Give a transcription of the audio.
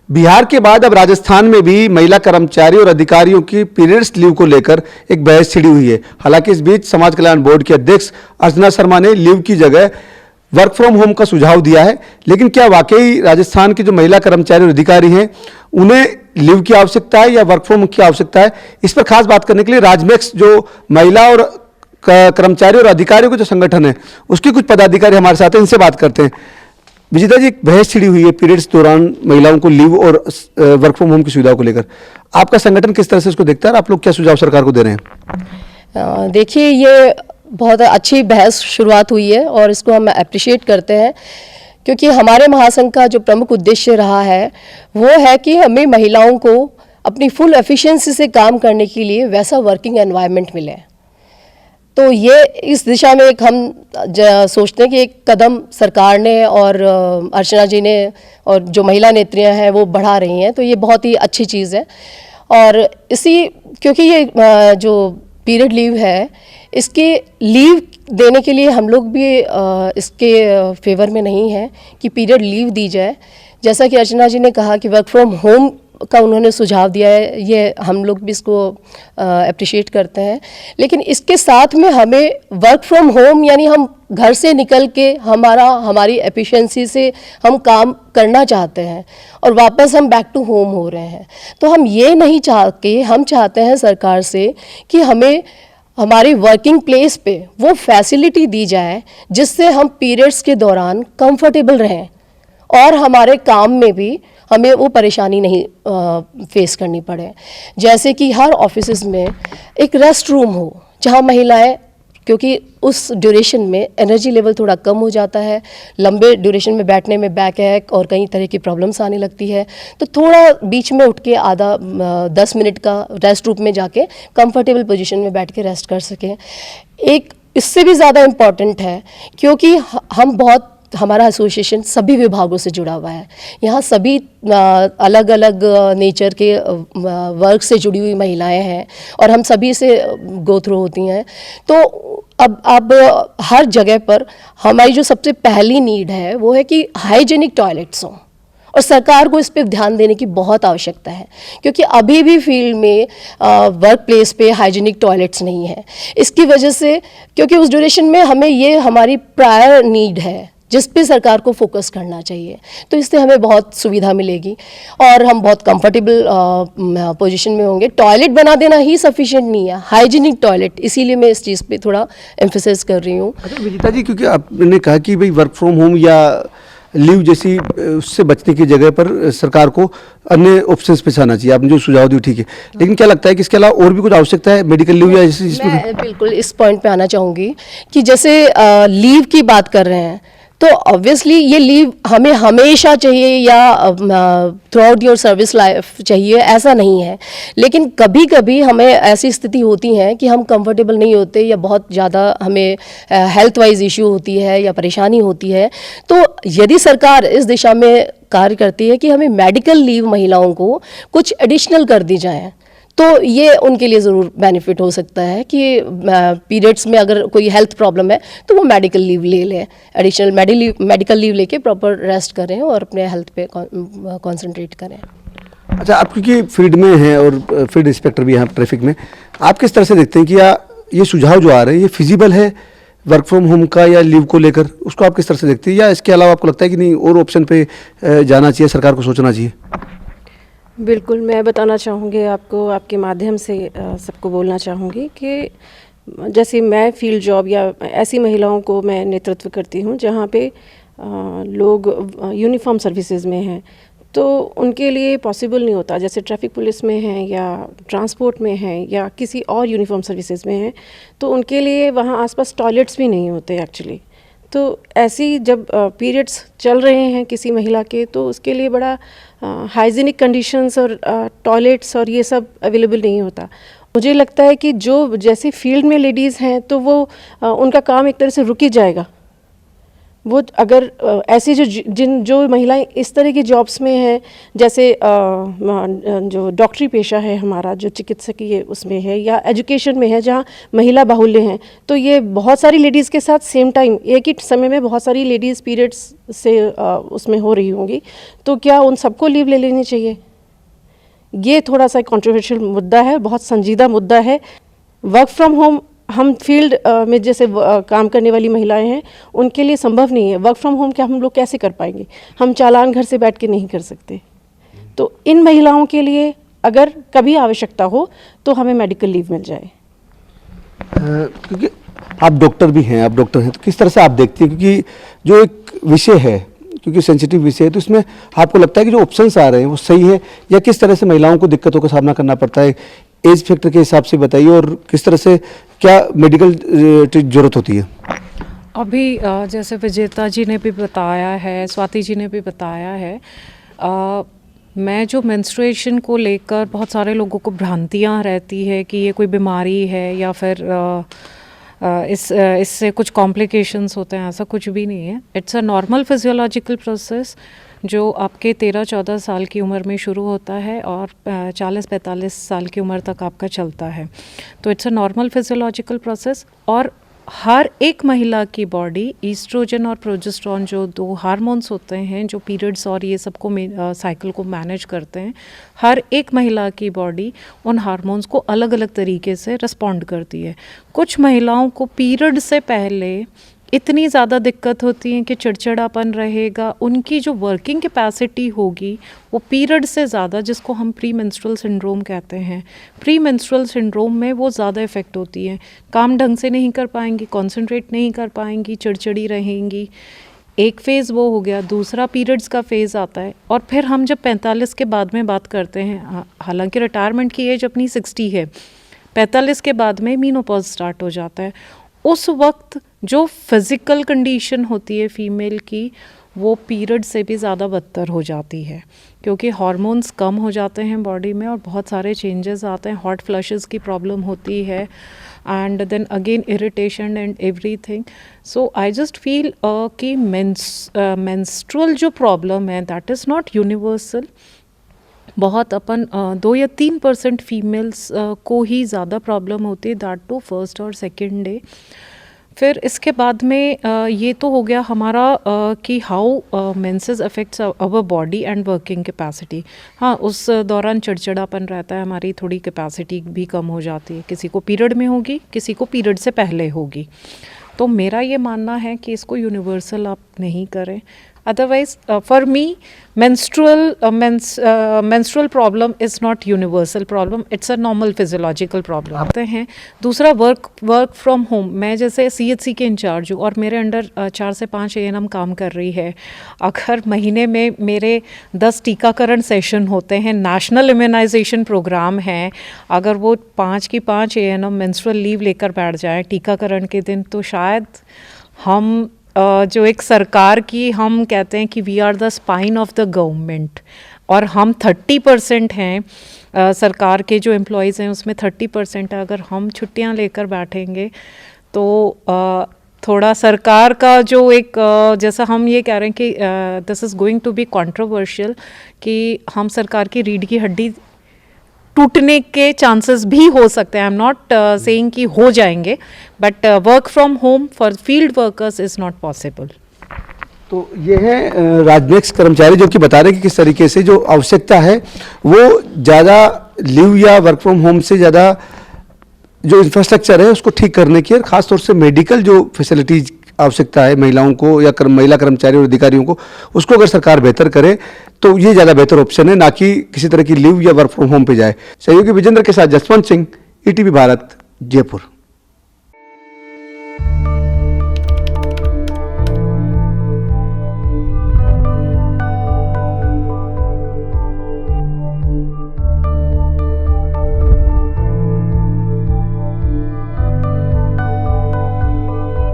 बिहार के बाद अब राजस्थान में भी महिला कर्मचारी और अधिकारियों की पीरियड्स लीव को लेकर एक बहस छिड़ी हुई है। हालांकि इस बीच समाज कल्याण बोर्ड के अध्यक्ष अर्चना शर्मा ने लीव की जगह वर्क फ्रॉम होम का सुझाव दिया है। लेकिन क्या वाकई राजस्थान के जो महिला कर्मचारी और अधिकारी हैं उन्हें लीव की आवश्यकता है या वर्क फ्रॉम होम की आवश्यकता है? इस पर खास बात करने के लिए राजमेक्स जो महिला और कर्मचारी और अधिकारियों के जो संगठन है उसके कुछ पदाधिकारी हमारे साथ हैं, इनसे बात करते हैं। विजेता जी, एक बहस छिड़ी हुई है पीरियड्स दौरान महिलाओं को लीव और वर्क फ्रॉम होम की सुविधाओं को लेकर। आपका संगठन किस तरह से इसको देखता है और आप लोग क्या सुझाव सरकार को दे रहे हैं? देखिए, ये बहुत अच्छी बहस शुरुआत हुई है और इसको हम अप्रिशिएट करते हैं, क्योंकि हमारे महासंघ का जो प्रमुख उद्देश्य रहा है वो है कि हमें महिलाओं को अपनी फुल एफिशिएंसी से काम करने के लिए वैसा वर्किंग एनवायरनमेंट मिले। तो ये इस दिशा में एक हम सोचते हैं कि एक कदम सरकार ने और अर्चना जी ने और जो महिला नेत्रियां हैं वो बढ़ा रही हैं, तो ये बहुत ही अच्छी चीज़ है। और क्योंकि ये जो पीरियड लीव है, इसके लीव देने के लिए हम लोग भी इसके फेवर में नहीं है कि पीरियड लीव दी जाए। जैसा कि अर्चना जी ने कहा कि वर्क फ्रॉम होम का उन्होंने सुझाव दिया है, ये हम लोग भी इसको अप्रिशिएट करते हैं। लेकिन इसके साथ में हमें वर्क फ्रॉम होम यानी हम घर से निकल के हमारी एफिशिएंसी से हम काम करना चाहते हैं और वापस हम बैक टू होम हो रहे हैं। तो हम ये नहीं चाहते, हम चाहते हैं सरकार से कि हमें हमारी वर्किंग प्लेस पे वो फैसिलिटी दी जाए जिससे हम पीरियड्स के दौरान कंफर्टेबल रहें और हमारे काम में भी हमें वो परेशानी नहीं फेस करनी पड़े। जैसे कि हर ऑफिस में एक रेस्ट रूम हो जहाँ महिलाएं, क्योंकि उस ड्यूरेशन में एनर्जी लेवल थोड़ा कम हो जाता है, लंबे ड्यूरेशन में बैठने में बैक एक और कई तरह की प्रॉब्लम्स आने लगती है, तो थोड़ा बीच में उठ के आधा 10 मिनट का रेस्ट रूम में जाके कंफर्टेबल पोजीशन में बैठ के रेस्ट कर सकें। एक इससे भी ज़्यादा इम्पॉर्टेंट है, क्योंकि हमारा एसोसिएशन सभी विभागों से जुड़ा हुआ है। यहाँ सभी अलग अलग नेचर के वर्क से जुड़ी हुई महिलाएं हैं और हम सभी से गो थ्रू होती हैं। तो अब हर जगह पर हमारी जो सबसे पहली नीड है वो है कि हाइजीनिक टॉयलेट्स हों, और सरकार को इस पर ध्यान देने की बहुत आवश्यकता है, क्योंकि अभी भी फील्ड में वर्क प्लेस पे हाइजीनिक टॉयलेट्स नहीं है। इसकी वजह से, क्योंकि उस ड्यूरेशन में हमें ये हमारी प्रायर नीड है जिस पे सरकार को फोकस करना चाहिए, तो इससे हमें बहुत सुविधा मिलेगी और हम बहुत कंफर्टेबल पोजीशन में होंगे। टॉयलेट बना देना ही सफिशिएंट नहीं है, हाइजीनिक टॉयलेट, इसीलिए मैं इस चीज़ पे थोड़ा एम्फेसाइज कर रही हूँ। अच्छा विजेता जी, क्योंकि आपने कहा कि भाई वर्क फ्रॉम होम या लीव जैसी उससे बचने की जगह पर सरकार को अन्य ऑप्शंस पे जाना चाहिए, आपने जो सुझाव दिया ठीक है, लेकिन क्या लगता है कि इसके अलावा और भी कुछ आवश्यकता है मेडिकल लीव या जिसमें? मैं बिल्कुल इस पॉइंट पे आना चाहूँगी कि जैसे लीव की बात कर रहे हैं, तो ऑब्वियसली ये लीव हमें हमेशा चाहिए या through out your service life चाहिए, ऐसा नहीं है। लेकिन कभी कभी हमें ऐसी स्थिति होती है कि हम कंफर्टेबल नहीं होते या बहुत ज़्यादा हमें हेल्थ वाइज इश्यू होती है या परेशानी होती है, तो यदि सरकार इस दिशा में कार्य करती है कि हमें मेडिकल लीव महिलाओं को कुछ एडिशनल कर दी जाए, तो ये उनके लिए ज़रूर बेनिफिट हो सकता है कि पीरियड्स में अगर कोई हेल्थ प्रॉब्लम है तो वो मेडिकल लीव ले लें, एडिशनल मेडिकल लीव लेके प्रॉपर रेस्ट करें और अपने हेल्थ पे कॉन्सेंट्रेट करें। अच्छा, आप क्योंकि फील्ड में हैं और फील्ड इंस्पेक्टर भी हैं ट्रैफिक में, आप किस तरह से देखते हैं कि ये सुझाव जो आ रहे हैं ये फिजिबल है वर्क फ्रॉम होम का या लीव को लेकर? उसको आप किस तरह से देखते हैं, या इसके अलावा आपको लगता है कि नहीं और ऑप्शन पे जाना चाहिए, सरकार को सोचना चाहिए? बिल्कुल, मैं बताना चाहूँगी आपको, आपके माध्यम से सबको बोलना चाहूँगी कि जैसे मैं फील्ड जॉब या ऐसी महिलाओं को मैं नेतृत्व करती हूँ जहाँ पे लोग यूनिफॉर्म सर्विसेज में हैं, तो उनके लिए पॉसिबल नहीं होता, जैसे ट्रैफिक पुलिस में हैं या ट्रांसपोर्ट में हैं या किसी और यूनिफॉर्म सर्विसेज में हैं, तो उनके लिए वहाँ आसपास टॉयलेट्स भी नहीं होते एक्चुअली। तो ऐसी जब पीरियड्स चल रहे हैं किसी महिला के, तो उसके लिए बड़ा हाइजीनिक कंडीशंस और टॉयलेट्स और ये सब अवेलेबल नहीं होता। मुझे लगता है कि जो जैसे फील्ड में लेडीज़ हैं तो वो उनका काम एक तरह से रुक ही जाएगा, वो अगर ऐसी जो महिलाएं इस तरह की जॉब्स में हैं, जैसे जो डॉक्टरी पेशा है हमारा, जो चिकित्सकीय उसमें है या एजुकेशन में है जहाँ महिला बाहुल्य हैं, तो ये बहुत सारी लेडीज़ के साथ सेम टाइम एक ही समय में बहुत सारी लेडीज़ पीरियड्स से उसमें हो रही होंगी, तो क्या उन सबको लीव ले लेनी चाहिए? ये थोड़ा सा कंट्रोवर्शियल मुद्दा है, बहुत संजीदा मुद्दा है। वर्क फ्रॉम होम हम फील्ड में जैसे काम करने वाली महिलाएं हैं उनके लिए संभव नहीं है। वर्क फ्रॉम होम क्या हम लोग कैसे कर पाएंगे? हम चालान घर से बैठ के नहीं कर सकते। तो इन महिलाओं के लिए अगर कभी आवश्यकता हो तो हमें मेडिकल लीव मिल जाए। क्योंकि आप डॉक्टर भी हैं, तो किस तरह से आप देखती हैं, क्योंकि जो एक विषय है, क्योंकि सेंसिटिव विषय है, तो इसमें आपको लगता है कि जो ऑप्शंस आ रहे हैं वो सही है, या किस तरह से महिलाओं को दिक्कतों का सामना करना पड़ता है? एज फैक्टर के हिसाब से बताइए, और किस तरह से क्या मेडिकल जरूरत होती है? अभी जैसे विजेता जी ने भी बताया है, स्वाति जी ने भी बताया है, मैं जो मेंस्ट्रुएशन को लेकर बहुत सारे लोगों को भ्रांतियाँ रहती है कि ये कोई बीमारी है या फिर इससे कुछ कॉम्प्लिकेशंस होते हैं, ऐसा कुछ भी नहीं है। It's a normal physiological process जो आपके 13-14 साल की उम्र में शुरू होता है और 40-45 साल की उम्र तक आपका चलता है। तो it's a normal physiological process, और हर एक महिला की बॉडी ईस्ट्रोजन और प्रोजेस्टेरोन जो 2 हार्मोन्स होते हैं जो पीरियड्स और ये सबको साइकिल को मैनेज करते हैं, हर एक महिला की बॉडी उन हार्मोन्स को अलग अलग तरीके से रिस्पॉन्ड करती है। कुछ महिलाओं को पीरियड से पहले इतनी ज़्यादा दिक्कत होती है कि चिड़चिड़ापन रहेगा, उनकी जो वर्किंग कैपेसिटी होगी वो पीरियड से ज़्यादा, जिसको हम प्री मेंस्ट्रुअल सिंड्रोम कहते हैं, प्री मेंस्ट्रुअल सिंड्रोम में वो ज़्यादा इफ़ेक्ट होती है। काम ढंग से नहीं कर पाएंगी, कॉन्सेंट्रेट नहीं कर पाएंगी, चिड़चिड़ी रहेंगी। एक फ़ेज़ वो हो गया। दूसरा पीरियड्स का फ़ेज़ आता है, और फिर हम जब 45 के बाद में बात करते हैं, हालांकि रिटायरमेंट की एज अपनी 60 है, 45 के बाद में मीनोपॉज स्टार्ट हो जाता है। उस वक्त जो फिज़िकल कंडीशन होती है फीमेल की, वो पीरियड से भी ज़्यादा बदतर हो जाती है, क्योंकि हार्मोन्स कम हो जाते हैं बॉडी में और बहुत सारे चेंजेस आते हैं। हॉट फ्लशेस की प्रॉब्लम होती है, and then again irritation and everything. So I just feel कि मेंस्ट्रुअल जो प्रॉब्लम है दैट इज़ नॉट यूनिवर्सल। बहुत अपन 2 या 3% फीमेल्स को ही ज़्यादा प्रॉब्लम होती है, दैट टू फर्स्ट और सेकेंड डे। फिर इसके बाद में ये तो हो गया हमारा कि how menses affects our body and working capacity. हाँ, उस दौरान चिड़चिड़ापन रहता है, हमारी थोड़ी कैपेसिटी भी कम हो जाती है। किसी को पीरियड में होगी, किसी को पीरियड से पहले होगी। तो मेरा ये मानना है कि इसको यूनिवर्सल आप नहीं करें। Otherwise, for me, menstrual problem is not universal problem. It's a normal physiological problem. आते हैं। दूसरा वर्क फ्रॉम होम। मैं जैसे CHC के इंचार्ज हूँ और मेरे अंडर 4 से 5 ANM काम कर रही है। अगर महीने में मेरे 10 टीकाकरण सेशन होते हैं, नेशनल इम्यूनाइजेशन प्रोग्राम है, अगर वो 5 की 5 ANM मेंस्ट्रुअल लीव लेकर बैठ जाए टीकाकरण के दिन, तो शायद हम जो एक सरकार की हम कहते हैं कि we are the spine of the government, और हम 30% हैं सरकार के जो एम्प्लॉयज़ हैं उसमें 30% है। अगर हम छुट्टियां लेकर बैठेंगे तो थोड़ा सरकार का जो एक जैसा हम ये कह रहे हैं कि this is going to be controversial, कि हम सरकार की रीढ़ की हड्डी टूटने के चांसेस भी हो सकते हैं। आई एम नॉट सेइंग कि हो जाएंगे, but work from home for field workers is not possible. तो ये है राजनैतिक कर्मचारी जो कि बता रहे हैं कि किस तरीके से जो आवश्यकता है वो ज़्यादा लीव या वर्क फ्रॉम होम से ज़्यादा जो इंफ्रास्ट्रक्चर है उसको ठीक करने की, और खासतौर से मेडिकल जो फैसिलिटीज आवश्यकता है महिलाओं को या महिला कर्मचारियों और अधिकारियों को, उसको अगर सरकार बेहतर करे तो ये ज़्यादा बेहतर ऑप्शन है, ना कि किसी तरह की लीव या वर्क फ्रॉम होम पे जाए। सहयोगी विजेंद्र के साथ जसवंत सिंह, ETV भारत, जयपुर।